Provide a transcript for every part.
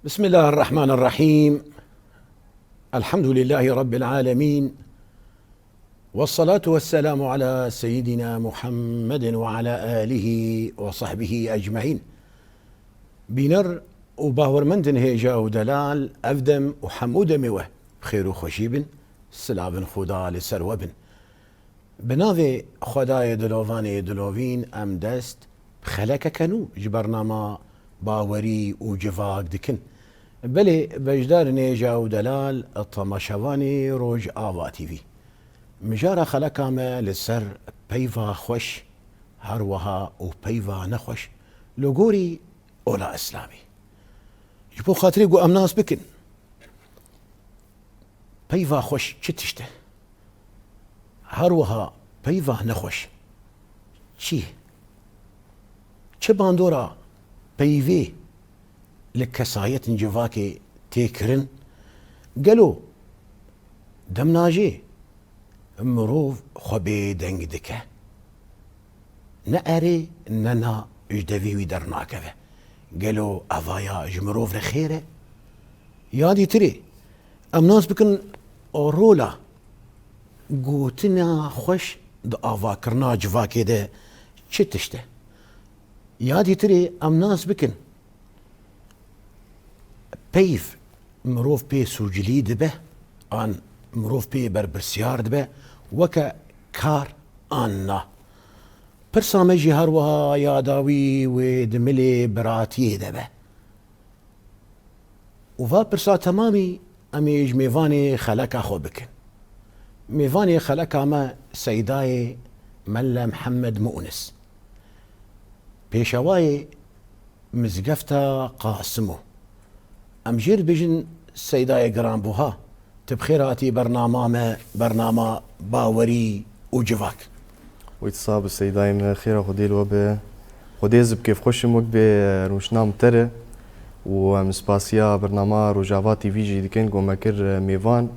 بسم الله الرحمن الرحيم. الحمد لله رب العالمين، والصلاة والسلام على سيدنا محمد وعلى آله وصحبه أجمعين. بينر وباورمندن هيجا ودلال أفدم وحمود موه خير وخشيبن سلابن خدا لسروبن بناذي خداي دلوفاني دلوفين أم دست خلك كانوا جبرناما باوري وجفاق دكن بلي بجدار نيجا ودلال الطماشواني روج آوا تيفي مجارة خلقامة لسر بيفا خوش هروها و بيفا نخوش لغوري اولا اسلامي جبو خاطري قو امناس بكن بيفا خوش چتشته هروها بيفا نخوش چي چه باندورا بيفي لكسايت جواكي تيكرن قالوا دمناجي مروف خبي دنگ دكه نأري ننا اجدوي ويدرناكه قالوا افايا جمروف لخيره يادي تري امناس بكن اورولا قوتنا خوش دا افا كرنا جواكي ده چتشته يادي تري امناس بكن بيف مروف بي سوجلي دبه ان مروف بي بربرسيار دبه وكا كار آنا برسامجي هروها ياداوي ودملي براتيه دبه وفا برسا تمامي اميج ميفاني خلقا خو بكن ميفاني خلقا ما سيداي ملا محمد مؤنس بيشواي مزقفتا قاسمو امجير بجن سيداي قران بوها تبخيراتي برنامج باوري وجفاك ويتصاب السيداي من خير خدي الوبا خدي زب كيف خوش مك بروشنام ترى ومسباسيا برنامج رجافات تي في جي دكين قومكر ميفان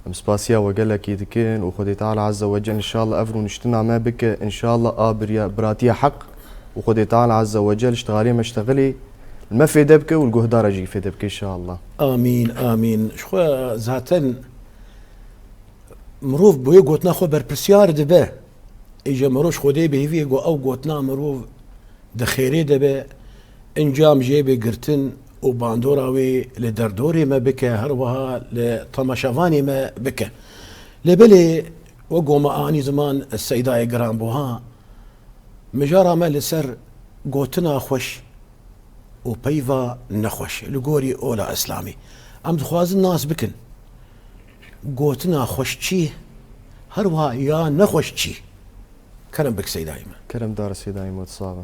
مسباسيا وقالك يدكين وخدي تعالى عز وجل ان شاء الله افرو نشتنا ما بك ان شاء الله براتيا حق وخدي تعالى عز وجل اشتغالي ما اشتغلي ما في دبك والقهدار اجي في دبك ان شاء الله. امين امين. شخو ذاتن مروف بوي قوتنا خو بربسيار دبه اجا مروش خودي بهيفي قو او قوتنا مروف دخيري دبه انجام جيبي قرتن وباندوراوي لدردوري ما بك هروها لطمشافاني ما بك لبلي وقو ما اني زمان السيداي قران بوها مجارة ما لسر قوتنا خوش وبيفا نخوش لقوري اولا اسلامي ام دخواز الناس بكن قوتنا خوش چي هروها يا نخوش چي كرم بك سيدايما كرم دار السيداي متصابا.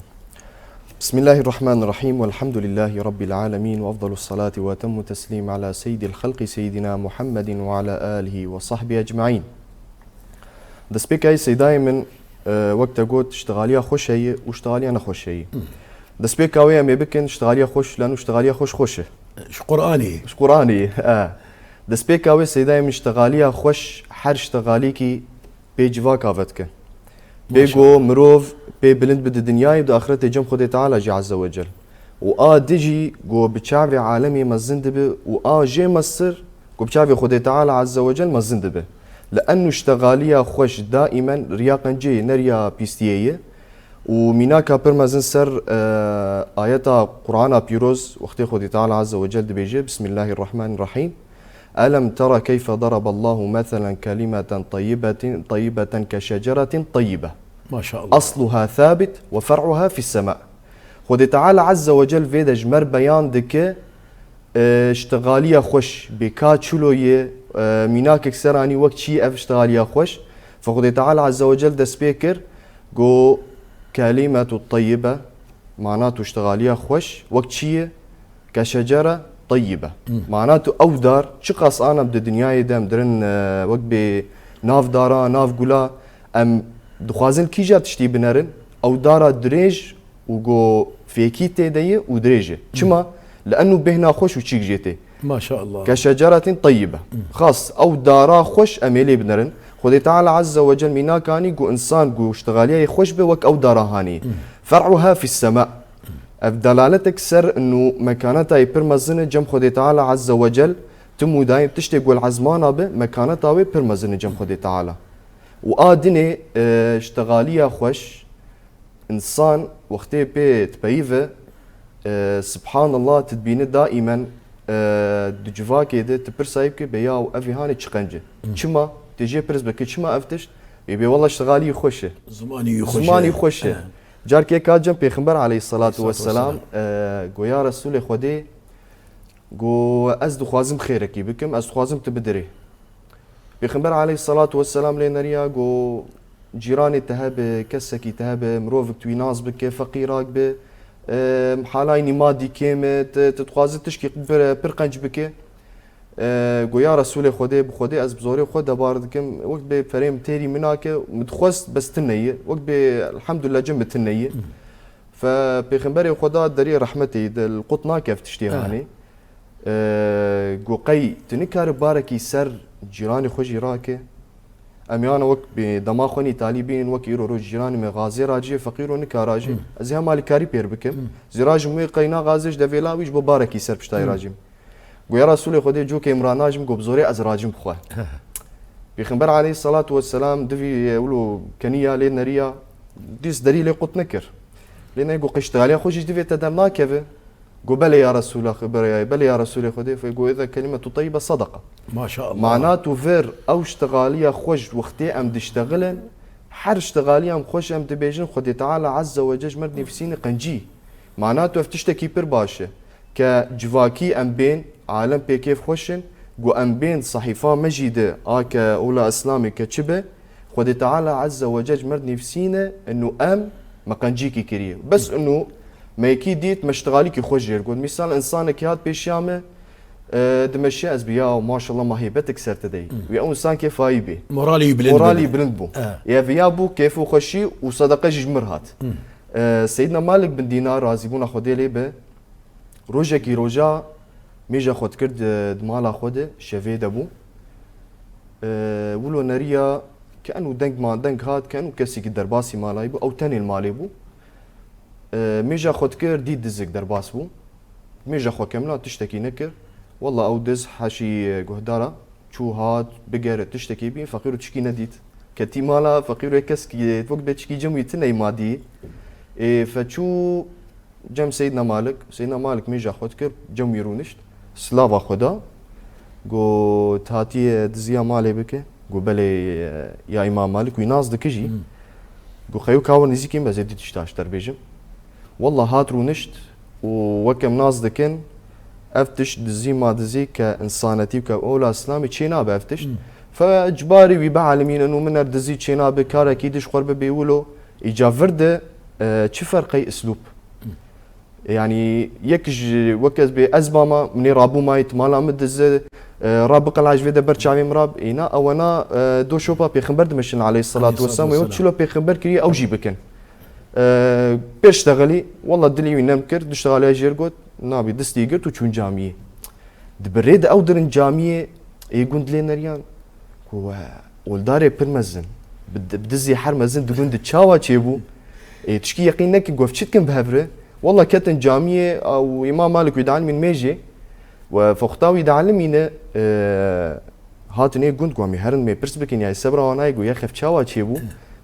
بسم الله الرحمن الرحيم والحمد لله رب العالمين وافضل الصلاة واتم التسليم على سيد الخلق سيدنا محمد وعلى آله وصحبه اجمعين. دسبيكاي سيداي من وقت قوت اشتغاليا خوش هي واشتغاليا نخوش هي دسبيك قوية ما بكن اشتغالية خوش لأنه اشتغالية خوشة اش قرآني دسبيك قوية سيداي من اشتغالية خوش حر اشتغاليكي بيجوا كافتك بيجو مروف بي بلند بد الدنيا بدا آخرته جم خدي تعالى جي عز وجل ديجي جو بتشافي عالمي مزندبه جي مصر جو بتشافي خدي تعالى عز وجل مزندبه لأنه اشتغالية خوش دائما رياقا جي نريا بيستيية وميناكا برمزن سر آياتا قرآن بيروز وقت خدي تعالى عز وجل بيجي بسم الله الرحمن الرحيم ألم ترى كيف ضرب الله مثلا كلمة طيبة كشجرة طيبة ما شاء الله أصلها ثابت وفرعها في السماء. خدي تعالى عز وجل فيدا جمر بيان دك اشتغالية خوش بكات شلوية ميناك اكسراني وقت شي اف اشتغالية خوش فخدي تعالى عز وجل دا سبيكر جو كلمة الطيبة معناته اشتغالية خوش وقت شي كشجرة طيبة معناته او دار شقص انا بدا دنياي دام درن وقت بناف دارا ناف قولا ام دخوازن كيجا تشتي بنرن او دارا دريج وجو فيكي تيدي ودريجة شما لانه بهنا خوش وشيك جيتي ما شاء الله كشجرة طيبة خاص او دارا خوش اميلي بنرن خدي تعالى عز وجل مينا كاني جو انسان جو اشتغاليه خوش به وك او دارا هاني فرعها في السماء دلالتك سر انه مكانتها يبرمزن جم خدي تعالى عز وجل تمو دايم تشتق والعزمانه بمكانتها يبرمزن جم خدي تعالى وادني اشتغاليه خوش انسان وقتي بيت بيفه سبحان الله تدبين دائما دجفا كده تبرسايبك بياو افي هاني تشقنجه شما تجي برز بك شما افتش يبي والله اشتغالي خوشه زماني خوشه جار كي كاجم بيغمبر عليه الصلاه والسلام جو يا رسول خدي جو از دخوازم خيرك بكم از دخوازم تبدري بيغمبر عليه الصلاه والسلام لينريا جو جيراني تهب كسكي تهب مروفك تويناز بك فقيراك ب حالايني مادي كيمت تتخوازي تشكي برقنج بك جو يا رسول خدي بخدي از بزوري خد باردكم وقت بفريم تيري مناك متخوست بس تنيه وقت الحمد لله جنب تنيه فبيغمبري خدا دري رحمتي القطنا كيف تشتيهاني جو قي تنكر باركي سر جيراني خو جيراكه اميانا وقت بدماخوني طالبين وقت يرو جيراني مغازي راجي فقير ونكاراجي ازها مالي كاري بير بكم زراج مي قينا غازج دفيلاويش بباركي سر بشتاي راجم جو يا رسول خدي جو كامراناجم جو بزوري ازراجم بخوا بيغمبر عليه الصلاه والسلام دفي يقولوا كنيه لنريا ديس دليل قط نكر لان يقول قشتغالي خوش دفي تدمنا كيف جو بلى يا رسول الله بلى يا رسول خدي فيقول اذا كلمه طيبه صدقه ما شاء الله معناته فير او اشتغاليه خوش وقتي ام دشتغلن حر اشتغاليه ام خوش ام دبيجن خدي تعالى عز وجل مرني في سيني قنجي معناته افتشتكي بير باشه كجواكي ام بين عالم بي كيف خوشن جو ام بين صحيفه مجيده اكا اولى اسلامي كتشبه خدي تعالى عز وجل مرني في سينه انه ام ما قنجيكي كريه بس انه ما يكي ديت مشتغاليكي خوش يقول مثال انسانك هاد بيشامه دمشي ازبيا وما شاء الله ما هيبتك سرتدي ويا انسان كيف هايبي مورالي بلند بو يا فيابو كيف خوشي وصدقه جمرهات سيدنا مالك بن دينار رازيبونا خديلي به روجا كي روجا ميجا خد كرد دمالا خده شفي دبو ولو نريا كانه دنك ما دنك هاد كانه كسي درباسي مالاي بو او تاني المالي بو ميجا خد كر دي دزك درباس بو ميجا خو كاملا تشتكي نكر والله او دز حشي جهدارة شو هاد بقر تشتكي بين فقير تشكي نديت كتي مالا فقير كسكي وقت بتشكي جموي تني مادي فشو جم سيدنا مالك ميجا خد كر جم يرونشت سلافا خدا جو تاتي دزيا مالي بك جو بلي يا امام مالك ويناز دكجي جو خيو كاون نزيكي ما زيدي تشتاش تربيجم والله هات رونشت ووكم ناز دكن افتش دزي ما دزي كانسانتي وكاولى اسلامي تشينا بافتش فاجباري ويبع عالمين انه من دزي تشينا بكار اكيد قرب بيقولوا ايجافرده شي فرقي اسلوب يعني يكج وكز بازمه من رابو مايت مالا مدز رابق العجفه برشاوي مراب اينا او انا دو شوبا بيغمبر دمشن عليه الصلاه والسلام ويوتشلو بيغمبر كري او جيبكن بيشتغلي والله دلي وينمكر دشتغلي جيرغوت نابي دستي قلت وشون جامعيه دبريد او درن جامعيه يقول لي نريان هو ولداري برمزن بدزي حرمزن دقون دتشاوا تشيبو تشكي يقينك قفتشتكن بهبره والله كتن جامعيه او امام مالك يدعل من ميجي وفختاوي يدعل مينا هاتني قلت قوامي هرن مي برسبكن يا سبرا وانا يقول يا خف تشاوا تشيبو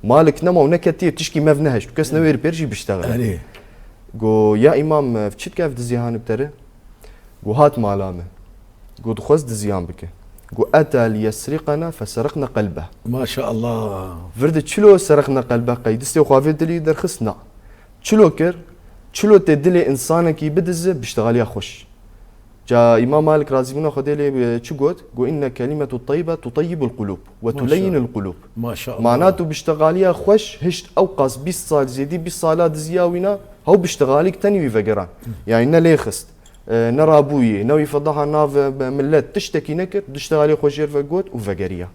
مالك نما ونكتي تشكي مفنهش كاس نوير بيرجي بيشتغل قو يا امام فتشت كيف دزيهان بتره قو هات مالامه قو دخوز دزيان بك قو اتى ليسرقنا فسرقنا قلبه ما شاء الله فرد شلو سرقنا قلبه قيدستي وخافي دلي درخصنا شلو كر شلو تدلي انسانك بدز بيشتغل يا خوش جاء امام مالك رازينا خديلي شو قلت قو ان كلمه الطيبه تطيب القلوب وتلين القلوب ما شاء الله معناته بيشتغاليا خوش هشت اوقاس 20 صال زيدي 20 صالات زياوينا هو بيشتغالك تاني ويفقران يعني نليخست نرابوي نوي فضحها ناف ملات تشتكي نكر تشتغالي خوش يرفقوت وفقريا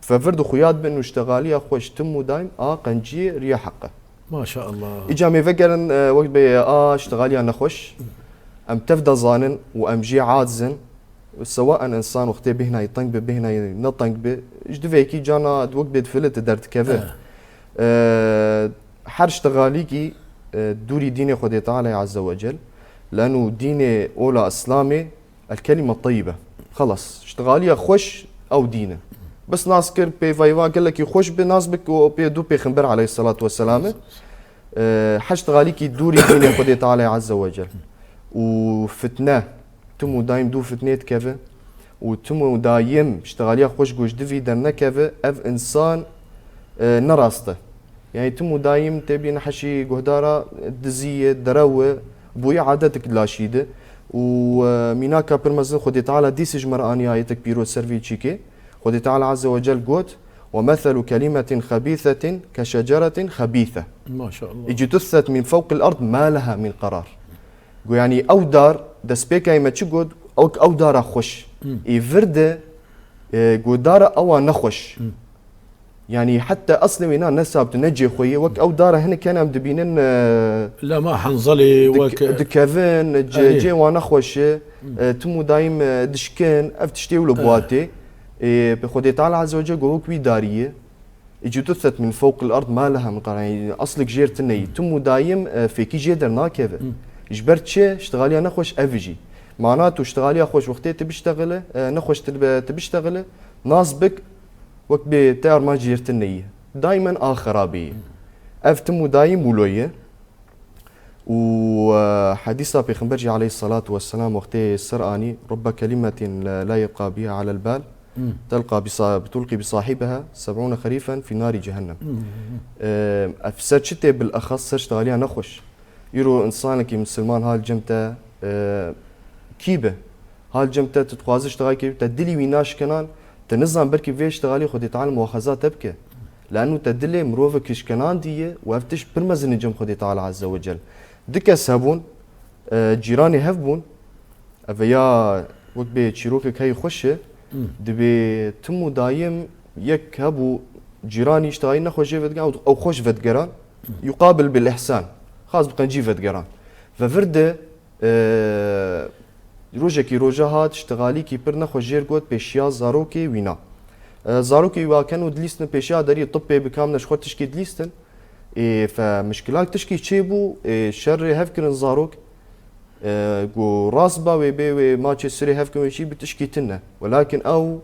ففرد خيات بانه اشتغاليا خوش تمو دايم قنجي ريا حقه ما شاء الله اجا ميفقرن وقت بي اشتغاليا نخوش ام تفدا ظانن وام جي عادزن سواء انسان وقت بهنا يطنق بهنا ينطنق به اجدفيكي جانا وقت بيدفلت درت كيف حر اشتغاليكي دوري دين خدي تعالى عز وجل، لأنه دين أولى إسلامي الكلمة الطيبة خلص اشتغالية خوش أو دينه بس ناس كر بي فايفا قال لك يخش بناسبك وبيدو بيخنبر عليه الصلاة والسلام حاشتغاليكي دوري دين خدي تعالى عز وجل وفتنة تمو دايم دو فتنة كذا وتمو دايم اشتغالية خوش جوش دفي درنا كذا اف انسان نراسته يعني تمو دايم تبي نحشي جهدارة دزية دروة بوي عادتك لاشيده وميناكا برمزن خدي تعالى ديسج مراني آيتك بيرو سيرفي تشيكي خدي تعالى عز وجل قوت ومثل كلمة خبيثة كشجرة خبيثة ما شاء الله يجي تثت من فوق الأرض ما لها من قرار يعني أو دار دسبيكا يما تشقود أو دار خوش يفرد قدارة أو نخوش يعني حتى اصلا وينا نساب تنجي خويا وك او داره هنا كان مدبينن لا ما حنظلي وك دكافن جي وانا خوش تمو دايم دشكن افتشتي ولا بواتي بخدي تعالى عز وجل جوك بيداريه يجي تثت من فوق الارض ما لها من قرار يعني اصلك جيرتني تمو دايم في كي جدرنا كذا جبرت شي اشتغالي انا خوش افجي معناته اشتغالي خوش وقتي تبشتغله نخوش تبشتغله ناصبك وقت بتاعر ما جيرتنية دايما آخرابية أفتمو دايم ولوية وحديث بيغمبر عليه الصلاة والسلام وقت السرآني رب كلمة لا يبقى بها على البال بتلقي بصاحبها 70 خريفا في نار جهنم أفسد شتى بالأخص سرشتغاليها نخوش يرو إنسانك مسلمان هالجمتة كيبة هالجمتة تتقوازش تغايكي تدلي ويناش كنان تنظم بركي فيش تغالي خدي تعالى مؤاخذات تبكي لانه تدلي مروفه كشكنان دي وافتش برمز نجم خدي تعالى عز وجل دكا سابون جيراني هفبون افيا وقت بي تشيروكك هي خوشه دبي تمو دايم يك هبو جيراني اشتغاي نخوش فدقان او خوش فدقران يقابل بالاحسان خاص بقى نجي فدقران ففرده روجكي روجا هات اشتغالي كي برنا خوجير قوت بيشيا زاروكي وينا زاروكي واكنو دليستن بيشيا داري طبي بكامل شخوت تشكي دليستن فمشكلات تشكي تشيبو شر هفكرن زاروك قو راسبا وي ما تشسري هفكرن شي بتشكي تنا ولكن او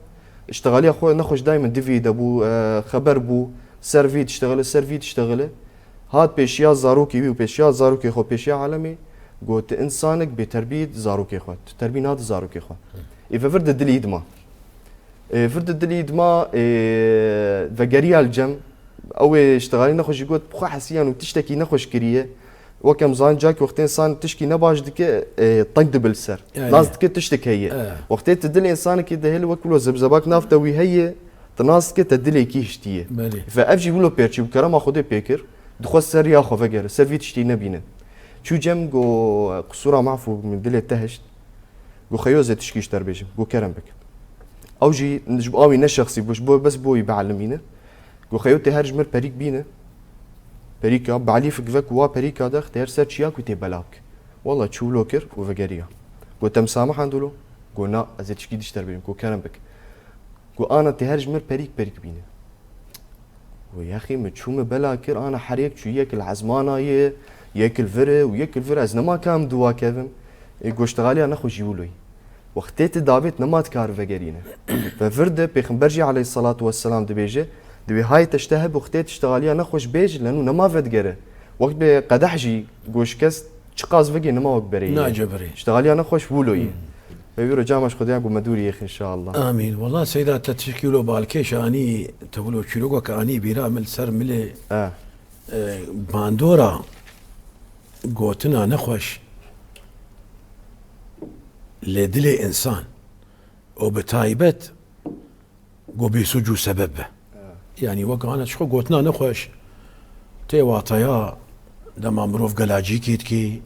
اشتغالي اخويا نخوش دائما ديفيد ابو خبر بو سيرفي تشتغل هات بيشيا زاروكي وبيشيا زاروكي خو بيشيا عالمي قلت انسانك بتربيه زاروكي خو تربيه ناد زاروكي خو اذا فرد الدليد ما فقريا الجم او اشتغالي نخوش قلت بخو حسيان وتشتكي نخوش كريه وكم زان جاك وقتين انسان تشكي نباش دك طنق بالسر ناس دك تشتكي هي وقتين تدلي انسانك يدهل وكلو زبزباك نافتوي هي تناس كي تدلي كيشتيه فافجي بلو بيرشي بكرم اخذ بيكر دخل سر يا خو فقر سر تشتي نبينا شو جم جو قصورة معفو من دليل تهشت جو خيوزة تشكيش تربيجم جو كرم بك أو جي نجب قوي نشخصي بس بوي بعلمينا جو خيوتي هرج مر بريك بينا بريكا بعلي فك وا بريكا دخ تهر سر شياك وتي بلاك والله تشو لوكر وفقريا جو تمسامح عندولو جو نا أزي تشكي ديش تربيجم جو كرم بك جو أنا تهرج مر بريك بينا ويا أخي متشوم بلاكر أنا حريك شو ياك العزمانة ياكل فرة وياكل فرة از نما كام دوا كيفم گوشتغالي انا خوشي ولوي وقتيت دافيت نما تكار فقرينا ففرده بيغمبرجي عليه الصلاة والسلام دبيجي دبي هاي تشتهب وقتيت اشتغالي انا خوش بيج لانه نما فدقره وقت بقدحجي گوش كس تشقاز فقي نما وقبري ناجبري اشتغالي انا خوش ولوي فيرو جامش خديا قو مدوري يا اخي ان شاء الله امين والله سيدات تشكيلو بالكيش اني تقولوا شلوكا كاني بيرامل سر ملي باندورا قوتنا نخوش لدلي انسان وبتايبت قو بيسجو سببه يعني وقعنا شخو قوتنا نخوش تي واطيا دما مروف قلاجي كيتكي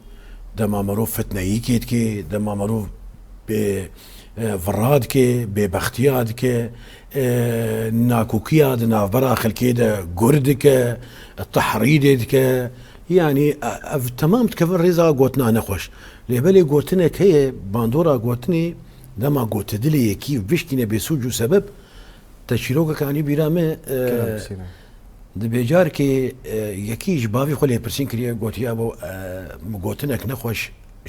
دما مروف فتنيي كيتكي دما مروف بفراد كي ببختياد كي ناكوكياد ناف براخل كيدا قردك التحريد كي يعني تمام تكفر رزا قوتنا نخوش لبالي قوتنا كي باندورا قوتني دما قوت دلي كيف بشكينا بسوجو سبب تشيروكا كاني بيرامي دبێجار کە یەکیش باوی خۆ لێ پرسین کردە گوتیا بۆ گوتنێک نەخۆش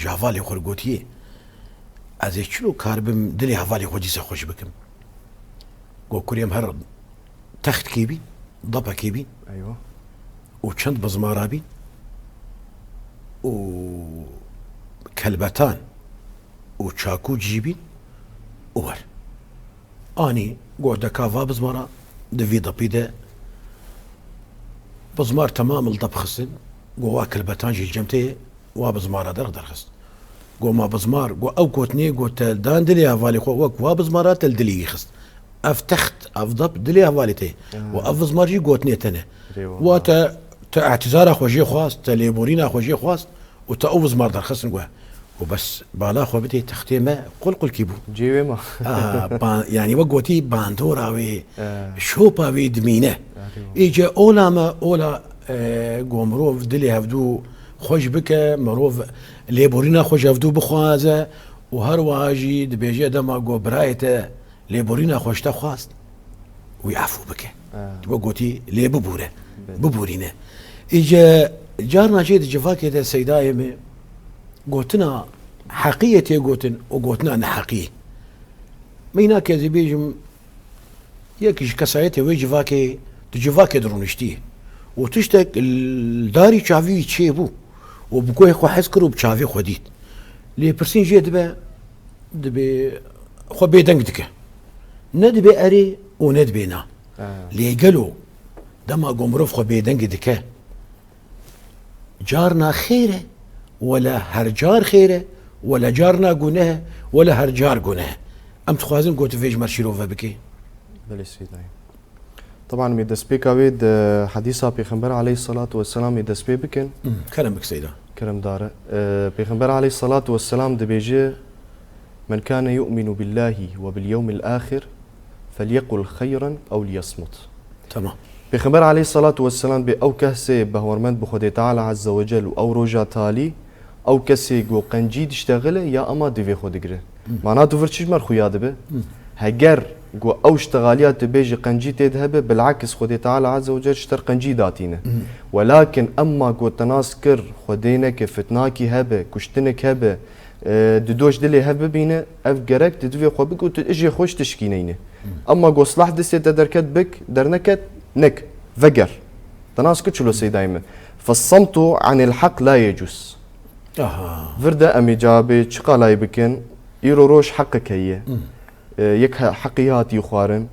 ژاڤالی خۆر گوتیە ئەزێ چلو کار بم دلێ هەڤالی خۆ دیسە خۆش بکەم گۆ کورێم هەر تەختکی بی دەپەکی بی و چەند بزمارا بی و کەلبەتان و چاکو جیبین وەر ئانی گۆ دەکاوا بزمارە دەڤی دەپیدە بزمار تەمامل دەبخستن گۆ وا کەلبەتانژی جەمتەیە وا بزمارە دەرخست گۆ ما بزمار گۆ ئەو کۆتنێ گۆ تەلدان دلێ هەڤالی خۆ وەک وا بزمارە تەل دلی خست ئەف تەخت ئەف دەپ دلێ هەڤالی تێ و ئەف بزمارژی گوتنێتەنە واتە تە ئاعتیزارە خۆشیە خواست تە لێبورینا خۆشیە خواست و تا ئەو بزمار دەرخستن گوە و بەس بالا خۆ بتێ تەختێمە قوڵقوڵکی بوو جێوێمە یعنی وە گوتی باندۆراوێ شۆپاوێ دمینە ئیجا ئۆلامە ئۆلا گۆ مرۆڤ دلێ هەفتوو خۆش بکە مرۆڤ لێبورینا خۆش هەفتوو بخوازە و هەروەهاژی دبێژێ دەما گۆ برایەتە لێبورینا خۆشتە خواست وی عفو بکە وە گوتی لێ ببورە ببورینە ئیجا جار ناچێت جڤاکێتە سەیدایەمێ گوتنا حەقیە تێگوتن و گوتنا نەحەقی مەینا کەزی بێژم یەکیش کەسایەتێ وەی جڤاکێ تو جڤاکێ دڕۆنیشتیە و تشتێک داری چاوی چێ بوو و بگوی خۆ حەز کرد و بچاوی خۆ دیت لێ پرسین ژێ دەبێ خۆ بێدەنگ دکە نەدبێ ئەرێ و نەدبێ نا لێگەلۆ دەما گۆ مرۆڤ خۆ بێدەنگ دکە جار ناخێرە ولا هەر جار خێرە ولا جار ناگونەهە ولا هەر جار گونەهە ئەم تخوازم گۆ تو فێژمەر شیرۆڤە بکەی بەڵێ سیدای طبعا می دەست پێکاوێت حەدیثا پێغەمبەر عەلەیهی الصلاة والسلام می دەست پێ بکەن کەرم بک سەیدا کەرم دارە پێغەمبەر عەلەیهی الصلاة والسلام دەبێژێ من كان يؤمن بالله وباليوم الآخر فليقل خيرا أو ليصمت تمام پێغەمبەر عەلەیهی الصلاة والسلام بێ ئەو کەسێ بەهۆرمەند بخودێ تعالی عز وجل و ئەو ڕۆژا تالی ئەو کەسێ گۆ قەنجی دشتەغلە یا ئەما دەوێ خۆ دەگرێ مانا دوور چیژمەر خویا دەبێ هەگەر گۆ ئەو شتەغالیات دەبێژی قەنجی تێد هەبێ بالعکس خودێ تعالی عز وجل شتەر قەنجی داتینە ولكن ئەمما گۆ تەناس کرد خودێنێکە فتناکی هەبێ کوشتنێک هەبێ دۆش دلێ هەبێ بینە ئەف گەرەک دەوێ خۆ بک و ئژێ خۆش تشکینەینە ئەمما گۆ سلاح دەستێتە دەرکەت بک دەرنەکەت نك فقر تناس كتشلو سيدايما فالصمت عن الحق لا يجوز فردا امي جابي شقالاي بكن ايرو روش حقك هي يك حقياتي خوارن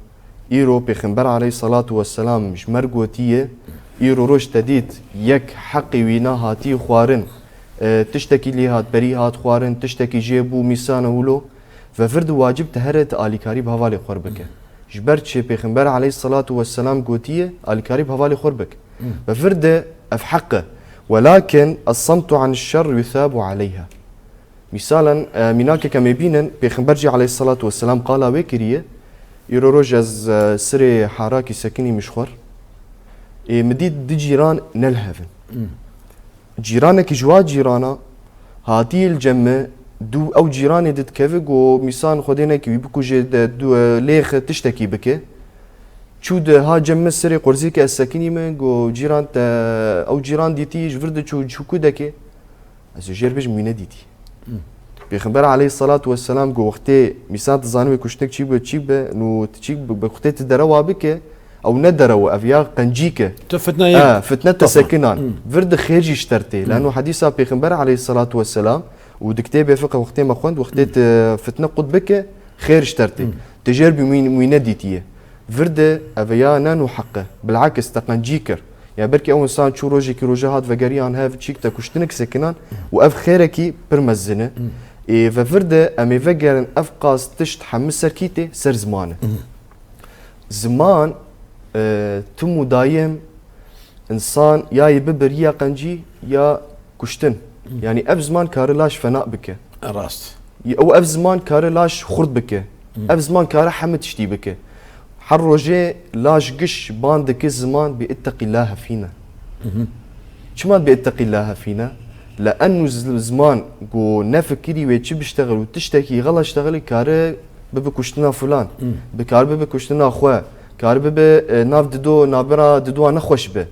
ايرو بيخنبر عليه الصلاة والسلام مش مرقوتية ايرو روش تديت يك حقي وينا هاتي خوارن تشتكي لي هات بري هات خوارن تشتكي جيبو ميسانه ولو ففرد واجب تهرت آليكاري بهوالي خوار بكن جبرت شي بيغمبر عليه الصلاة والسلام قوتية الكاري بهوالي خربك بفرده اف حقه ولكن الصمت عن الشر يثاب عليها مثالا مناك كما يبينا بيغمبر عليه الصلاة والسلام قال ويكريه يروج از سري حراكي سكني مشخور مديد دي جيران نلهفن جيرانك جوا جيرانا هاتي الجمة دو او جيراني دد كفك وميسان خدينك ويبكو جي دو ليخ تشتكي بك شو ده ها جم سري قرزيك السكيني من جو جيران او جيران ديتي جفرد شو كودك از جير بيج مين ديتي بيخبر عليه الصلاة والسلام جو وقتي ميسان تزانوي كشتك تشي به نو تشي بوقتي تدروا بك او ندروا افيا قنجيك فتنه فتنه تسكنان فرد خيرجي اشترتي لانه حديث بيغمبر عليه الصلاة والسلام ودكتاب فقه وقتي ما خوند وقتي فتنه قد بك خير اشترتي تجربي وين ديتيه فرد افيا نانو حقه بالعكس تقنجيكر يعني بركي اول انسان شو روجي كي روجهات فقريان هاف تشيك تكشتنك سكنان واف خيركي برمزنه ففرد امي فقرن افقاس تشت حمس سركيتي سر زمانه زمان تمو دايم انسان يا يببر يا قنجي يا كشتن يعني اف زمان كارلاش فناء بك راست او اف زمان كارلاش خرد بك اف زمان كار حمد تشتي بك حروجي لاش قش باندك الزمان باتقي الله فينا شمان باتقي الله فينا لانه الزمان جو نفكري ويتشي بيشتغل وتشتكي غلا اشتغلي كار ببكشتنا فلان بكار ببكشتنا اخوه كارب به ناف ددو نابرا ددو انا خوش به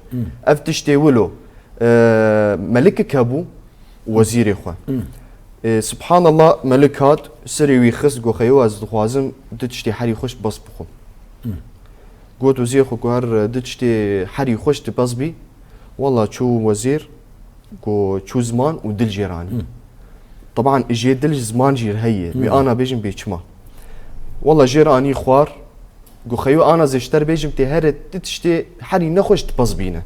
افتشتي ولو ملك كابو وزير خو سبحان الله ملك هات سري ويخس جو خيو از خوازم دتشتي حري خوش بس بخو قلت وزير خو قهر دتشتي حري خوش تبص بي والله شو وزير قو شو زمان ودل جيراني طبعا اجي دل زمان جير هي انا بيجم بيچما والله جيراني خوار قو خيو انا زشتر بيجم تهرت تشتي حري نخوش تبص بينا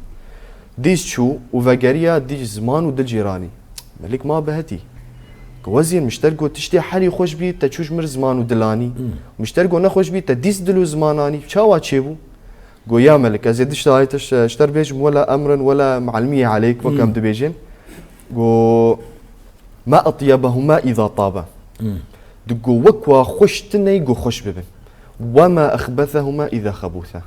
ديش شو وفقريا ديش زمان ودل جيراني ملك ما بهتي وزير مشترقو تشتي حري خوش بي تشوش مر زمان ودلاني مشترقو نخوش بي تديس دلو زماناني شاوا تشيبو قو يا ملك ازيد اشتايتش اشتر بيجم ولا امرا ولا معلمية عليك وكم دبيجن قو ما اطيبهما اذا طابا دقو وكوا خوش تني قو خوش ببن وما اخبثهما اذا خبوثا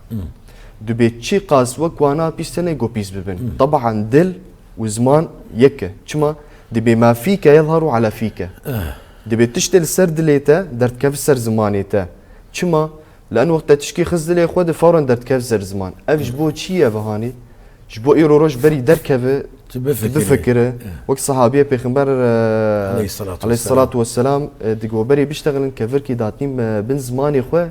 دبيت شي قاس وكوانا بيستني قو بيس ببن طبعا دل وزمان يكه شما دبي ما فيك يظهر على فيك دبي تشتل سرد ليتا درت كيف سر زمانيتا شما لان وقت تشكي خز لي خود فورا درت كيف سر زمان اف جبو تشي بهاني جبو ايرو روش بري دركبه بفكره وقت صحابيه بيغمبر عليه الصلاه والسلام دقو بري بيشتغلن كفركي داتني بن زماني خو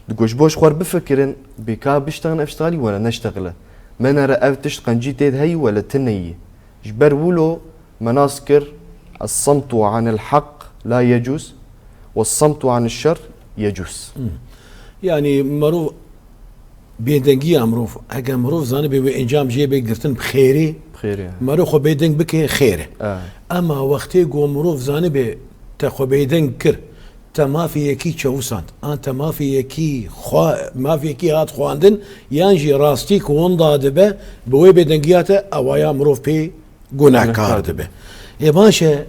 دقو جبوش خور بفكرن بكا بيشتغل اشتغلي ولا نشتغله ما نرى اف تشتغل جيتيد هي ولا تني جبر ولو مناسكر الصمت عن الحق لا يجوز والصمت عن الشر يجوز يعني مروف بيدنگي امروف اگر مروف زانه به انجام جي بگرتن بخيري بخير مروف خو بيدنگ بك خيره اما وقتي گو مروف زانه به تخو بيدنگ كر ما في يكي چوساند انت ما في يكي ما في يكي هات خواندن يانجي راستيك وندا دبه بوي بيدنگياته اوايا مروف بي گناهکار دبه ای باشه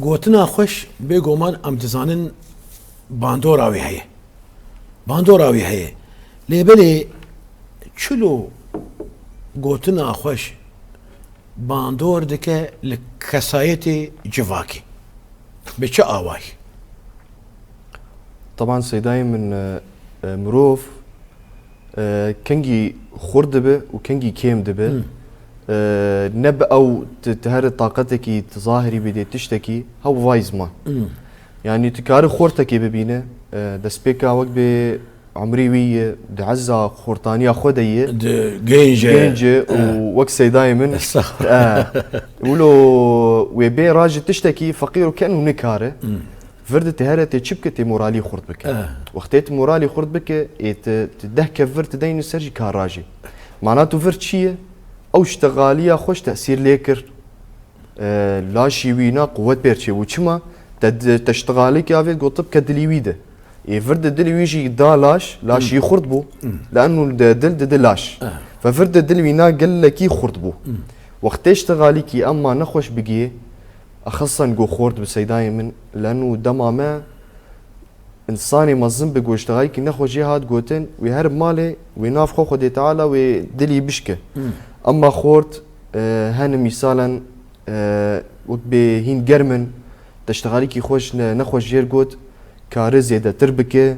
گوتنا خوش بگو من ام دزانن باندوراوی هیه باندوراوی هیه لیبلی چلو گوتنا خوش باندور دکه لکسایت جواکی به چه آوای طبعا سيداي من مروف كنجي خرد به وكنجي كيم دبه نب او تهر طاقتك تظاهري بدي تشتكي هو فايزما يعني تكار خورتك ببينه دسبيكا وقت بعمري وي دعزة خورتانية خديه جينجة ووقت سيداي من ولو ويبي راجل تشتكي فقير وكأنه نكاره فرد تهرة تشبكة مورالي خورد بك وقتيت مورالي خورد بك تدهك فرد دين سرجي كاراجي معناته فرد شيء او اشتغاليه خوش تاثير ليكر لا شيوينا قوه بيرشي وشما تشتغالي كافي قطب كدليويده يفرد دلويجي دالاش لاش يخرطبو لانه دلاش ففرد دلوينا قال لك يخرطبو وقت اشتغالي كي اما نخوش بقيه اخصا نقو خورد بسيداي من لانه دمامه انساني مظن بقو اشتغالي كي نخوش جهاد قوتن ويهرب مالي ويناف خو خدي تعالى ودلي بشكه اما خورت هان مثالا وقت بهين جرمن تشتغالي كي خوش نخوش جير قوت كاره زيادة تربكه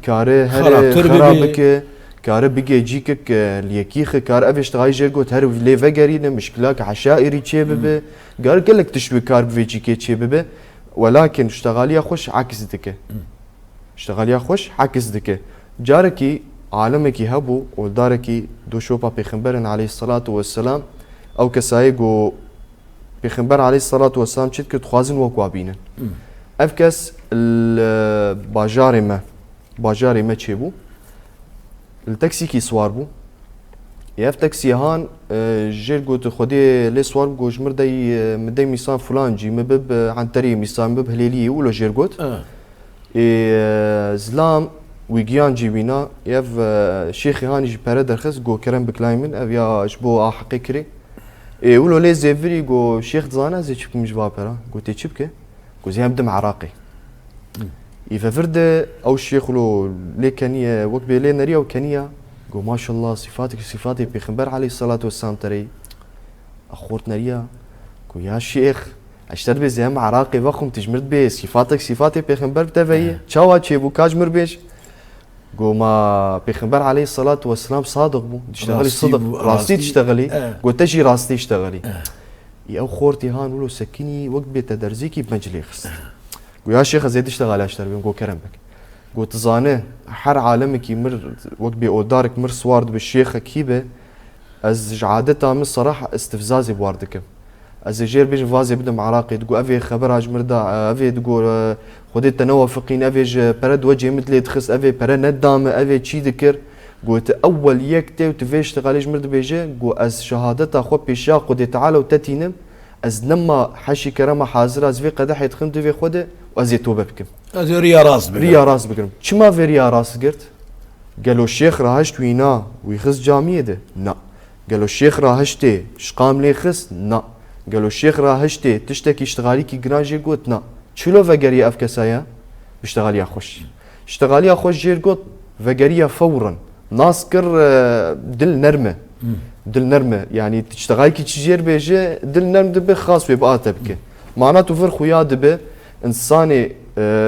كاره خرابكه كاره بيجي جيكك ليكيخ كار افي اشتغالي جير قوت هر لي فقرينا مشكلاك عشائري تشيبه قال لك تشوي كار بفيجيكي تشيبه ولكن اشتغالي خوش عكس دكه اشتغالي خوش عكس دكه جاركي عالمك هبو وداركي دو شوبا بيخنبرن عليه الصلاة والسلام او كسايقو بيخنبر عليه الصلاة والسلام شد كت خوازن وكوابينن افكس باجاري ما تشيبو التاكسي كي سواربو ياف تاكسي هان جير قوت خدي لي سوارب قوش مدي ميسان فلان جي مبب عن طريق ميسان مبب هليلي ولو جير قوت زلام ويجيان جيبينا ياف شيخي هاني جي بارا درخص جو كرم بكلايمن افيا جبو حقي كري ولو لي زيفري جو شيخ زانا زي تشبك مش بابرا قلت تشبكه جو زي بدم عراقي يفرد او الشيخ لو لي كانيه وقت بي لي نريا وكانيه جو ما شاء الله صفاتي بيخبر عليه الصلاه والسلام تري اخورت نريا جو يا شيخ اشتر بي زي عراقي وخم تجمرد بي صفاتي بيخبر بتفي تشاوا تشيبو كاجمر بيش قو ما بيخبر عليه الصلاة والسلام صادق بو تشتغلي راستي صدق بو- راستي راستي. تشتغلي قو تجي راستي اشتغلي يا أو خورتي هان ولو سكيني وقت بيت درزيكي بمجلي خست قو يا شيخ زيد اشتغل اشتغل بيم قو كرم بك قو تزانه حر عالمك يمر وقت بي اودارك مر سوارد بالشيخ كيبه از عادتها من صراحة استفزازي بواردك از جير بيج فازي بدم عراقي تقول افي خبر اج مردا افي تقول خدي تنوى فقين افي برد وجه مثل تخس افي برد ندام افي تشي ذكر قلت اول يكتي وتفيش تغاليج مرد بيجي قو از شهادتها خو بيشا قدي تعالى وتتينم از لما حشي كرامة حاضر از في قدح يتخن في خده وازي توبه بكم هذا ريا راس بك. ريا راس بكرم شما في ريا راس قلت قالوا الشيخ راهشت وينا ويخس جامية ده لا قالوا الشيخ راهشتي شقام لي خس لا قالوا الشيخ راهشتي تشتكي اشتغالي كي جراجي قلت لا شلو فقري افكسايا بيشتغل يا خوش اشتغال يا خوش جير قلت فقريه فورا ناس كر دل نرمه دل نرمه يعني تشتغل كي تجير بيجي دل نرم دبه خاص بيبقى بك معناته فرخ ويا دبه انساني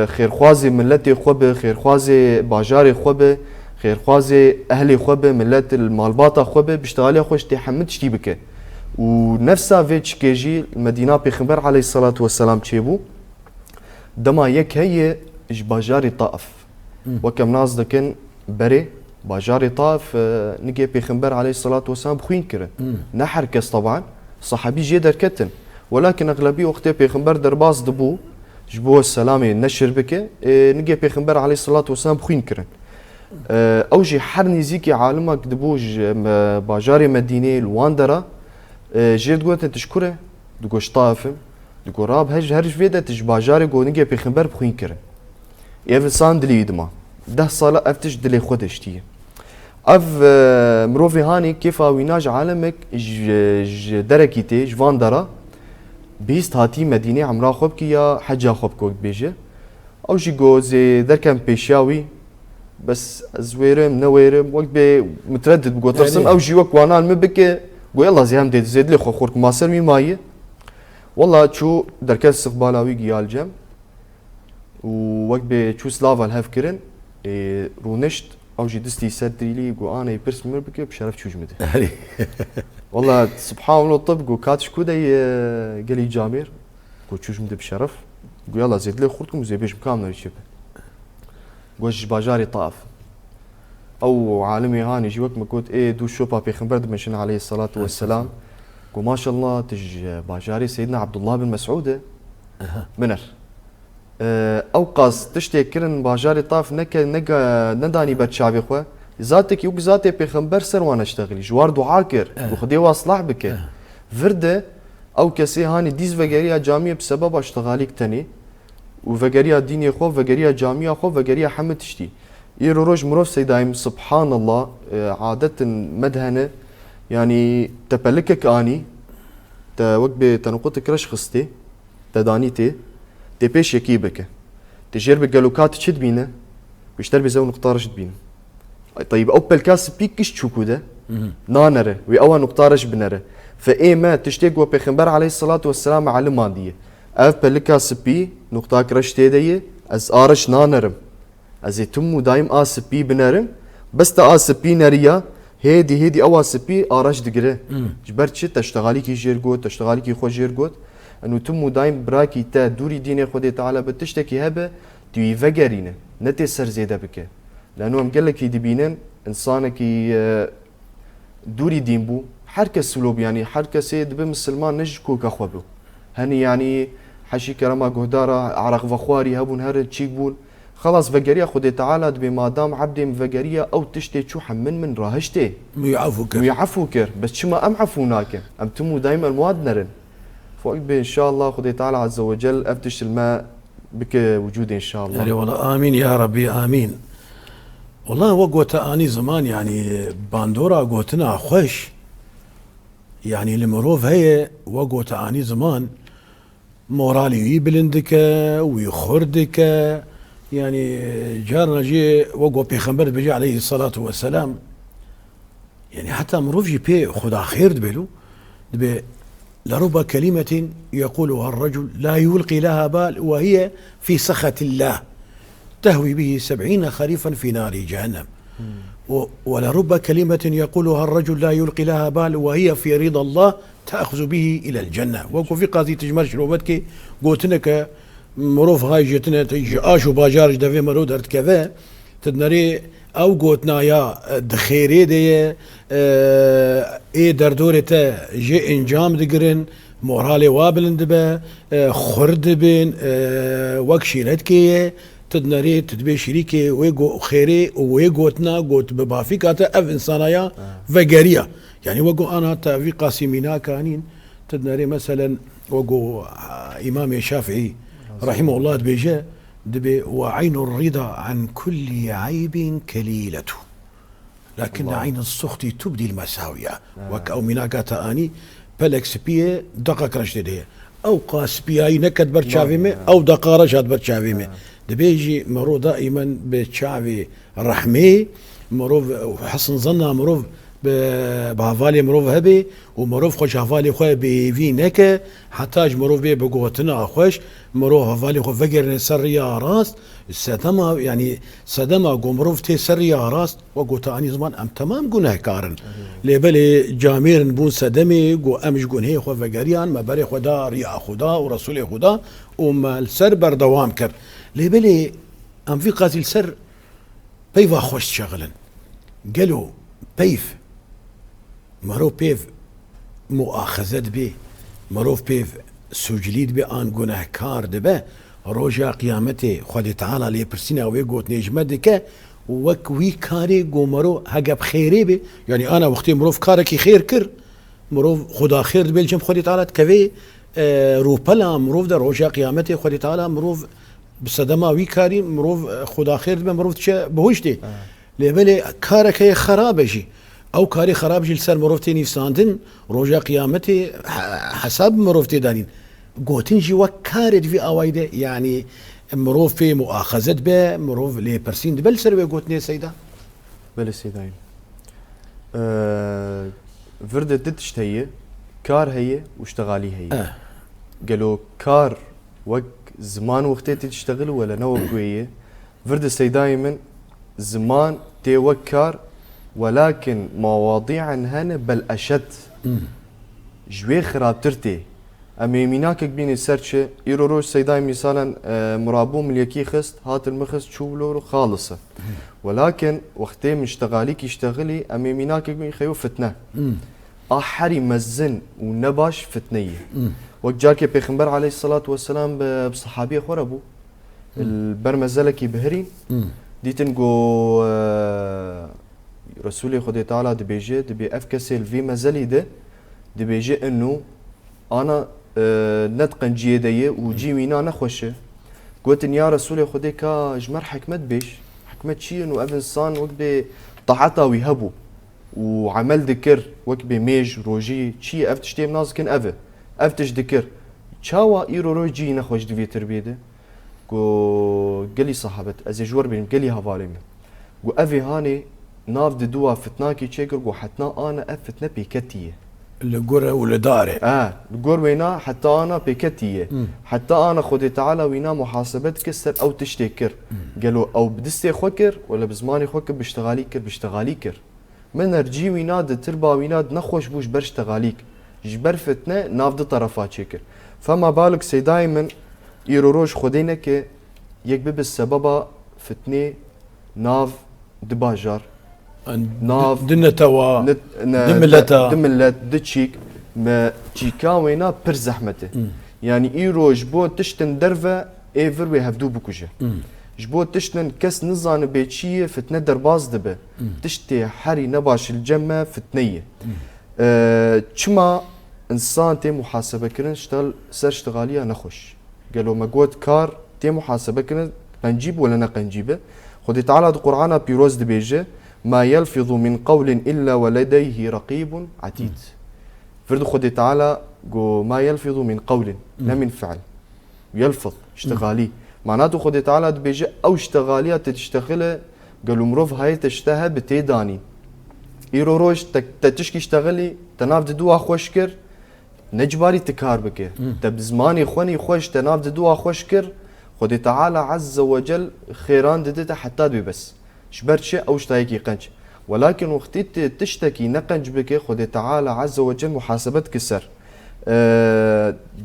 خير خوازي ملتي خوبه خير خوازي باجاري خوبه خير خوازي اهلي خوبه ملت المالباطه خوبه بيشتغل خوش تحمد شتي بك ونفسها فيتش كيجي المدينه بيخبر عليه الصلاه والسلام تشيبو دما يك هي اش باجاري طائف وكم ناس دكن بري باجاري طائف نجي بيخبر عليه الصلاه والسلام بخوين كره نحر كس طبعا صحابي جي دركتن ولكن اغلبيه وقت بيخبر درباز دبو جبوه السلامي نشر بك نجي بيخبر عليه الصلاه والسلام بخوين كره اوجي حرني زيكي عالمك دبوج باجاري مدينه الواندرا جير تقول تشكره تقول طائف تقول راب هرج فيدا تج باجاري قو نجي بيخبر بخوين كره يف ساندلي يدما ده صلاة افتش دلي خودش تي اف مروفي هاني كيف ويناج عالمك دركيتي جواندرا بيست هاتي مدينه عمرا خوبكي يا حجا خوبكو بيجي او جي جو زي دركم بيشاوي بس زويرم نويرم وقت بي متردد بقول ترسم او جي وك وانا المبكي قو يلا زيهم ديت زيد لي خورك ماسر مي ماي والله شو دركات استقبالاوي قيال جم ووقت بي شو سلافا الهاف كرن رونشت او جي دستي سدريلي قو انا يبرس مربكي بشرف شو جمده والله سبحان الله طب قو كاتش كودي قالي جابر قو شو جمده بشرف قو يلا زيد لي خوركم زي بيش مكامل يشبه قو باجاري طائف او عالمي هاني جي وقت ما قلت ايه دو شوبا بيخبر دمشن عليه الصلاه والسلام قو ما شاء الله تج باجاري سيدنا عبد الله بن مسعود منر اوقاس تشتي كرن باجاري طاف نكا نداني بتشافي خو ذاتك يوك ذاتي بيخبر سر وانا اشتغلي جوار دعاكر وخدي واصلح بك فرده او كسي هاني ديز فقريا جاميه بسبب اشتغاليك تاني وفقريا ديني خو فقريا جاميه خو فقريا حمد تشتي يرو روج مروف سيدايم سبحان الله عادة مدهنة يعني تبلكك اني وقت تنقطك رش خستي تدانيتي تبيش يكيبك تجير بقالوكات تشد بينا بيشتر بيزو نقطارش بينا طيب او بالكاس بيكش تشوكو ده نانره وي او نقطارش بنره فاي ما تشتيق وبيخبر عليه الصلاه والسلام على الماضيه اف بالكاس بي نقطاك رشتي دي از ارش نانرم از تمو دايم اس بي بنرم بس تا اس بي نريا هيدي او اس بي ارش دغره جبرت تشتغالي كي جيرغو تشتغالي كي خو جيرغو انه تمو دايم براكي تا دوري ديني خدي تعالى بتشتكي هبه توي فقرينه نتي سر زيده بك لانه هم قال لك يدبينن انسانك دوري دين بو حركه سلوب يعني حركه سيد بمسلمان نجكو كخوبو هني يعني حشي كرما قهدارة عرق فخواري هبون هر تشيك بول خلاص فقريه خدي تعالى بما دام عبدي مفقريه او تشتي شو من راهشتي ميعفوكر بس شما ام عفوناك ام تمو دايما المواد نرن فوق ان شاء الله خدي تعالى عز وجل افتش الماء بك وجودي ان شاء الله يعني والله امين يا ربي امين والله وقوت اني زمان يعني باندورا قوتنا خوش يعني المروف هي وقوت اني زمان مورالي يبلندك ويخردك يعني جارنا جي وقو بيخمبر بيجي عليه الصلاة والسلام يعني حتى مروف جي بي خدا خير دبلو دبي لرب كلمة يقولها الرجل لا يلقي لها بال وهي في سخط الله تهوي به 70 خريفا في نار جهنم. ولرب كلمة يقولها الرجل لا يلقي لها بال وهي في رضا الله تأخذ به إلى الجنة. وكو في قاضي تجمر شروبتك قوتنك مروف هاي جتنا تيجي آشو باجارج دفي مرو درت كذا تدنري او قوتنا يا دخيري دي اي دردورتا جي انجام دقرن مورالي وابلن دبا خرد بين وكشيلتكي تدنري تدبي شريكي ويقو خيري ويقوتنا قوت ببافيكاتا اف انسانايا فقرية يعني وقو انا تافي قاسمينا كانين تدنري مثلا وقو امام الشافعي رحمه الله دبيجا دبي وعين الرضا عن كل عيب كليلته لكن الله. عين السخط تبدي المساوية وكأو مناكاتا اني بلكس بيه دقا رشديه او قاس بيه نكد برشافيمي او دقا رشاد برشافيمي دبيجي مرو دائما بتشافي رحمي مرو حسن ظنها مرو بهافالي مروف هبي ومروف خوش هافالي خواه بيفي نكا حتاج مروف بي بقوتنا خوش مروف هافالي خواه فقر سريا راست سدما يعني سدما قو مروف تي سريا راست وقوتا اني زمان ام تمام قو نهكارن ليبالي جامير نبون سدمي قو امش قو نهي خواه فقريان ما بري خدا ريا خدا ورسول خدا وما السر بردوام كر ليبالي ام في قاتل سر بيفا خوش شغلا قالوا بيف مرو بيف مؤاخذت بي مروف بيف سجليد بي آن گناهکار دبه روجا قیامته خود تعالی لی پرسینا وی گوت نجمد که وک وی کاری گو مرو هگب خیری بی يعني انا وقتی مروف کارکی خیر کر مروف خدا خیر دبی الجم خود تعالی تکوی روپلا مروف در روجا قیامته خود تعالی مروف بصدما وی کاری مروف خدا خیر دبی مروف چه بهوشتی لبلی کارکی خرابه جی او كاري خراب جيل سر مروفتي نفساندن روجا قيامتي حسب مروفتي دانين قوتين جي وكارد في اوايده يعني مروف في مؤاخذت به مروف لي برسين بل سر قوتني سيدا بل سيداين فرد دتشت هي كار هي واشتغالي هي قالوا كار وق زمان وقتي تشتغل ولا نو قويه فرد سيداي من زمان تي وكار ولكن مواضيع هنا بل أشد جوي خرابترتي أما يميناك بيني سرشة يروروش سيداي مثلا مرابو مليكي خست هات المخست شوبلو خالصة ولكن وقتي مشتغاليك يشتغلي أما يميناك بيني خيو فتنة أحري مزن ونباش فتنية وقت جاكي بيخنبر عليه الصلاة والسلام بصحابية خوربو البرمزلكي بهرين ديتنقو رسول خدا تعالى دبيجي دبي افكسل في مزلي ده دبيجي انه انا نتقن جيديه وجي وينا نخوشه قلت يا رسول خدا كا جمر حكمت بيش حكمت شي انه انسان وقت طاعته ويهبو وعمل ذكر وقت ميج روجي شي افتشتي ناس كن افتش ذكر تشاوا ايرو روجي نخوش دبي تربيده قال لي صاحبت ازجور بين قال لي هفالي قو افي هاني ناف دوا فتناكي تشيكر قو حتنا انا افتنا بيكتيه القرى والداري القرى وينا حتى انا بيكتيه حتى انا خدي تعالى وينا محاسبت كسر او تشتكر قالوا او بدستي خوكر ولا بزماني خوكر بشتغالي كر من رجي وينا تربا وينا نخوش بوش برشتغاليك جبر فتنه ناف دو طرفات تشيكر فما بالك سي دائما يروروش خدينك يكبب بالسبب فتنه ناف دباجر ناف دنتوا دملت دتشيك ما تشيكا وينا بر زحمته يعني ايرو جبو تشتن درفه ايفر ويهفدو بكوجه جبو تشتن كس نظان بيتشيه فتنه درباز دبه تشتي حري نباش الجمه فتنيه تشما انسان تي محاسبه كرن اشتغل سر اشتغاليه نخش قالوا ما قوت كار تي محاسبه كرن نجيب ولا نقنجيبه خدي تعالى القران بيروز دبيجه ما يلفظ من قول إلا ولديه رقيب عتيد فرد خدي تعالى قو ما يلفظ من قول لا من فعل يلفظ اشتغالي معناته خدي تعالى بيجي أو اشتغالية تشتغله قالوا مروف هاي تشتهى بتيداني إيرو روش تشكي اشتغلي تناف دوا خوشكر نجباري تكار بك تبزماني خوني خوش تناف دوا خوشكر خدي تعالى عز وجل خيران ددته حتى بي بس شبرت شيء أو شتايكي قنج ولكن وقت تشتكي نقنج بك خدي تعالى عز وجل محاسبتك السر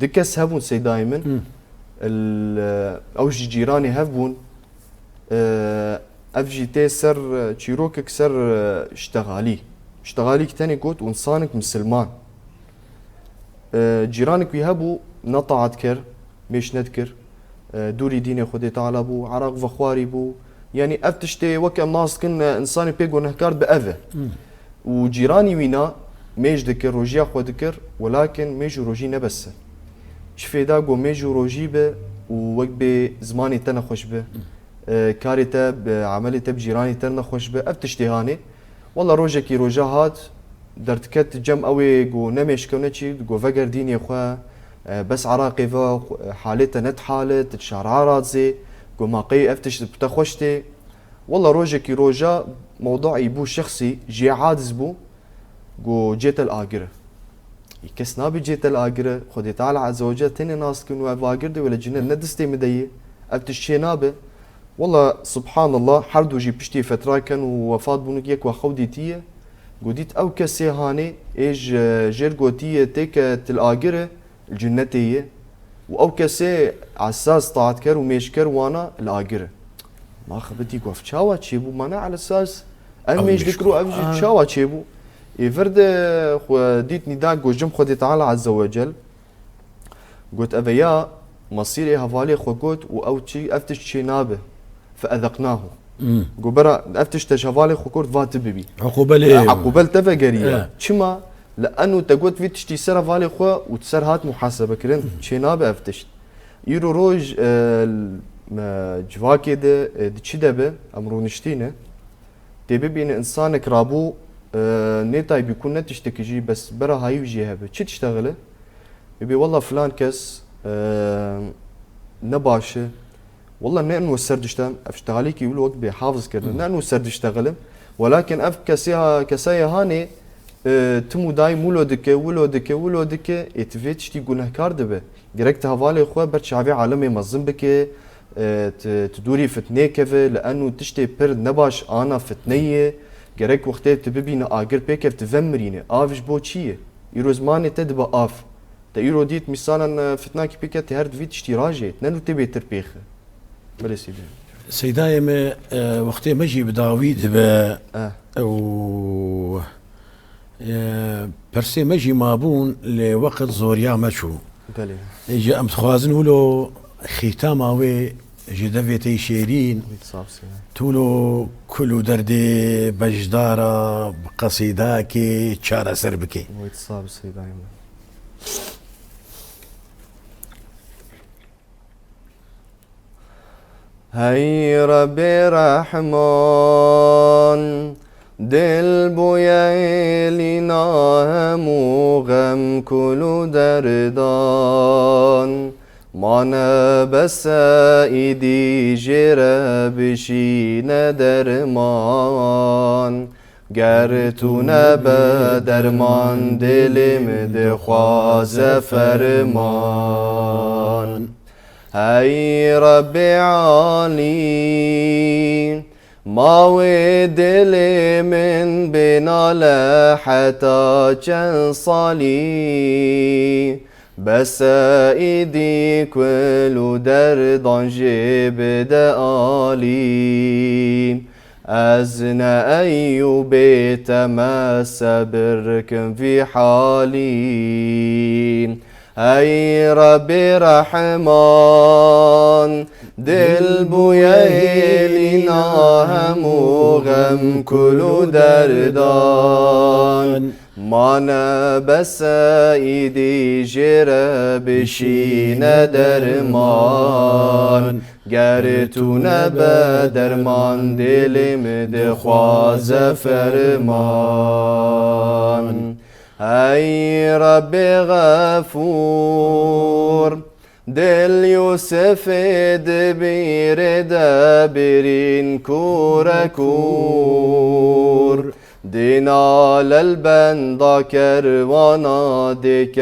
دكس هبون سي دايما أوجي جيراني هبون افجي تي سر تشيروكك سر اشتغالي تاني قوت وانسانك مسلمان جيرانك يهبوا نطعت كر مش نذكر دوري ديني خدي تعالى بو عراق فخواري بو يعني افتشتي وكم ناس كنا انساني بيجو نهكار بأذى وجيراني وينا ميج ذكر روجيا خو ذكر ولكن ميجو روجي نبس شفي داغو ميجو روجي به ووقبي زماني تنا خوش به كاري تب عملي تب جيراني تنا خوش به افتشتي هاني والله روجكي روجا هات درتكت جم قوي جو نمش كونتشي جو فجر ديني خو بس عراقي فا حالته نت حالة تشارعات زي جو ماقي افتش بتخوشتي والله روجكي روجا موضوع يبو شخصي جي عادز بو جو جيت الآجرة يكسنا بجيت الآجرة خدي تعالى عز وجل تاني ناس كانوا باجردي ولا جنة ندستي مدية افتش نابه والله سبحان الله حردو جي بشتي فترة كان وفات بونك يك وخودي تيه قديت او كسي هاني ايج جير قوتيه تيك الآجرة الجنتية و كسي عساس طاعت كر وميشكر وانا الآجرة ما خبتي قف شاوا تشيبو مانا على اساس اميش ذكروا افجي شاوا تشيبو يفرد خو ديت نداء جم خدي تعالى عز وجل قلت ابيا مصيري هفالي خو قلت او تشي افتش شي نابه فاذقناه قبرا افتش تشافالي خو قلت فات بيبي عقوبه تفقريه شما لانه تقول في تشتي سر فالي خو وتسر هات محاسبه كرن شي نابه افتش يرو روج جواكي ده تشي دبه امرو نشتينه تبي بين انسانك رابو نيتاي بيكون نتشتكي جي بس برا هاي وجي هبه شي تشتغله يبي والله فلان كس نباشه والله نانو سردشتم اشتغاليك يقول وقت بحافظ كرنا نانو سردشتغلم ولكن اف كسايا هاني تمو داي ولو دك اتفيتش تي گنهكار دبه ديريكت هوالي خو برشعبي عالمي مظم بك تدوري فتنه كفه لانه تشتي بر نباش انا فتنيه gerek وقتی تببینه آگر پیکف تفمرینه آفش بو چیه ایروز مانه تدبا آف تا ایرو دیت مثلا فتنه کی پیکت هر دوید تشتی راجه ننو تبی تربیخه بله سیده سيداي ما وقتي مجي بداويد با و برسي مجي مابون لوقت زوريا مشو بله اجا ام تخوازن ولو ختاماوي جدفيتي شيرين تولو كلو دردي بجدارة بقصيداكي تشارة سربكي ويتصاب سيداي هاي ربي رحمن دل بويا لنا همو غم كلو دردان مانا بس ايدي جرى بشي ندرمان گرتونه به درمان دلم دخواز فرمان هی رب عالی ماوي دل من بناله حتى چند صالي بس ايدي كل دردان جيب دالي أزنا أيوب تماس بركن في حالي أي ربي رحمن دل بويا لنا هم غم كل دردان مانا بس ايدي جرى بشي ندرمان گرتونه به درمان دلم دخواز فرمان ای رب غفور دل یوسف دبیر دبرین کور کور دینال البندا کروانا دک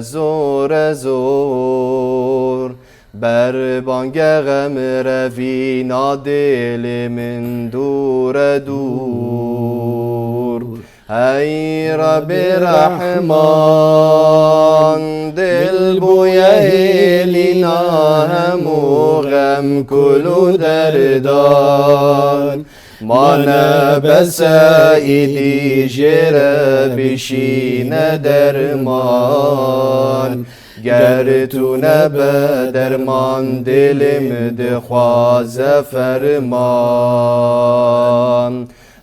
زور زور بر بانگ غم روینا دل من دور دور ای رب رحمان دل بویه لینا همو غم کلو دردان مانا بسایدی جره بشین درمان گر تو نبه درمان دلم دخواز فرمان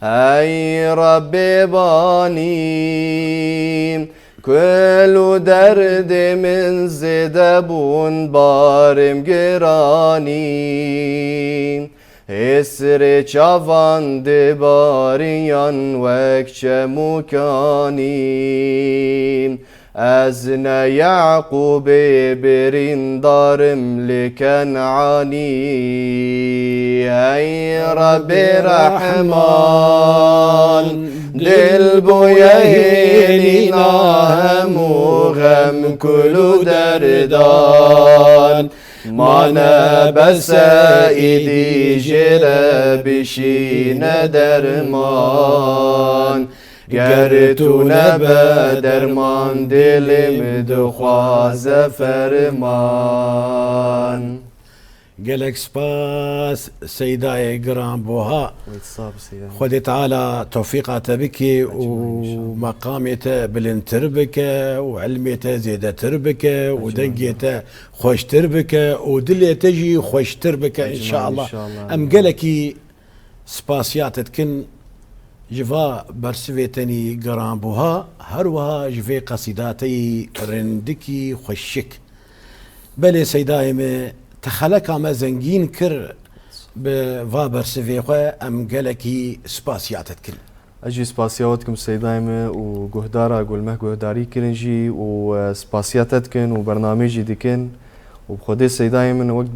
ای رب بانیم کلو درد من زده بون بارم گرانیم اسر چاوان دباریان وکچه مکانیم از نه یعقوب برین دارم لکنعانی ای رب رحمان دل بویه لینا همو غم کلو دردان مانا بسایدی جره بشین درمان گر تو نبه درمان دلم دخواز فرمان قالك سباس سيداي جرام بوها خدي تعالى توفيقات بك ومقامته بلنتر بك وعلمته زيدتر بك ودنجته خوشتر بك ودليته جي خوشتر بك ان شاء الله ام قالك سباسياتتكن جفا برسويتني جرام بوها هروها جفي قصيداتي رندكي خوشك بلي سيداي ما تخلق ما زنجين كر بفابر سفيقه ام قالكي سباسياتت كل اجي سباسياتكم سيدايمه وجهدارا اقول ما جهداري كرنجي وسباسياتتكن وبرنامجي ديكن وبخدي سيدايمه وقت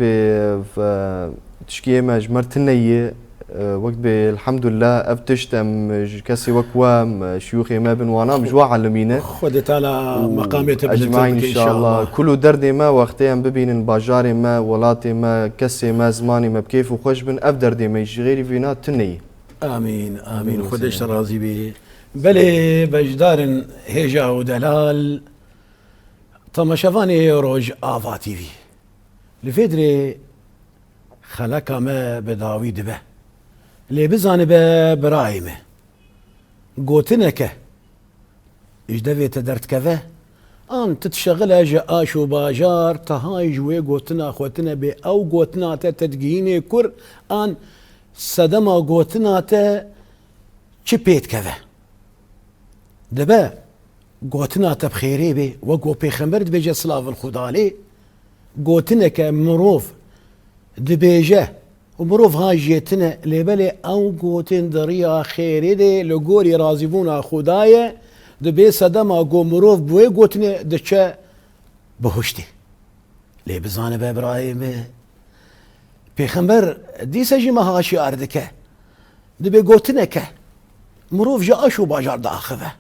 تشكيه ما جمرتنيه وقت الحمد لله افتشت ام كسي وكوام شيوخي ما بنوانا مجوا علمينا خدت على مقامات اجمعين ان شاء الله كل درد ما وقتي ام ببين باجاري ما ولاتي ما كسي ما زماني ما بكيف وخش بن افدر دي ما غيري فينا تني امين امين خدش راضي به بلي بجدار هيجا ودلال طما شافاني روج افا تي في لفدري خلق ما بداوي دبه لي بزاني برايمه قوتنك اجدبي تدرت كذا ان تتشغل اجاش وباجار تهاي جوي قوتنا خوتنا بي او قوتنا تدقيني كر ان صدما قوتنا چبيت كذا دبا قوتنا بخيري بي وقو بيخمرد بيجا صلاف الخدالي قوتنك مروف دبيجه ومروف هاي جيتنا لبلي او قوتين دريا خيري دي لقوري رازبونا خدايا دبي صدما قو مروف بوي قوتنا دچا بهشتي لي بزانه بابراهيم بيخمبر دي سجي ما هاشي اردكه دبي قوتنك مروف جاشو باجار داخذه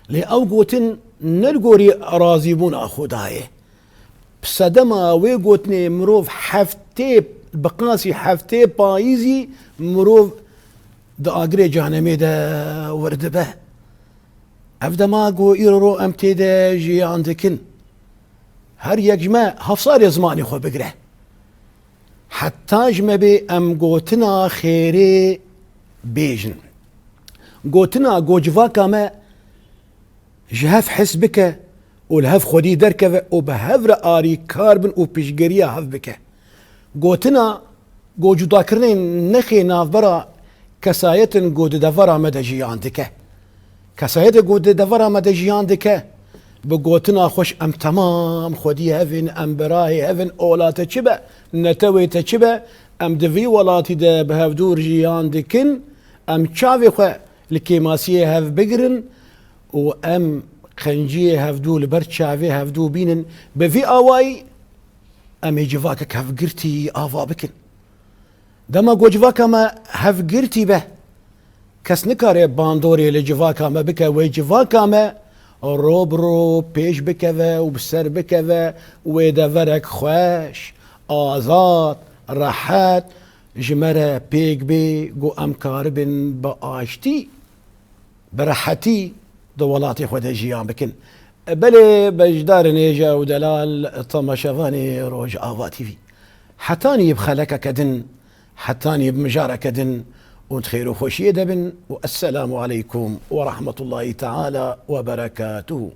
لي او قوتن نلقوري رازبونا خدايا بصدما وي قوتني مروف حفتي بقاسي حفتي بايزي مروف دا اجري جهنمي دا ورد به افدا ما قو ايرو امتي دا جي عندكن هر يجمع هفصار زماني خو بقره حتى جمع بي ام قوتنا خيري بيجن قوتنا قو جفاكا ما جهف حسبك والهف خودي دركه وبهف رآري كاربن وبيشجريا هف بك قوتنا قو جدا كرنين نخي نافبرا كسايت قو دفرا مدجي عندك كسايت قو دفرا مدجي عندك بقوتنا خوش ام تمام خودي هفن ام براي هفن اولات تشبه نتوي تشبه ام دفي ولاتي ده بهفدور جي عندكن ام تشافي خو لكيماسيه هف بقرن وام خنجيه هفدو لبرتشافي هفدو بينن بفي اواي امي جواك هف قرتي افا بكن دما قو جواك ما هف قرتي به كس نكاري باندوري لجواك ما بك وي جواك ما روبرو بيش بكذا وبسر بكذا ويدا فرك خوش آزاد راحت جمرة بيك بي جو أمكار بن بآشتي برحتي دولاتي خود جيان بكن بلي بجدار نيجا ودلال طمشفاني روج آفاتي في حتاني بخلك كدن حتاني بمجارة كدن وتخيروا خوشي دبن والسلام عليكم ورحمة الله تعالى وبركاته.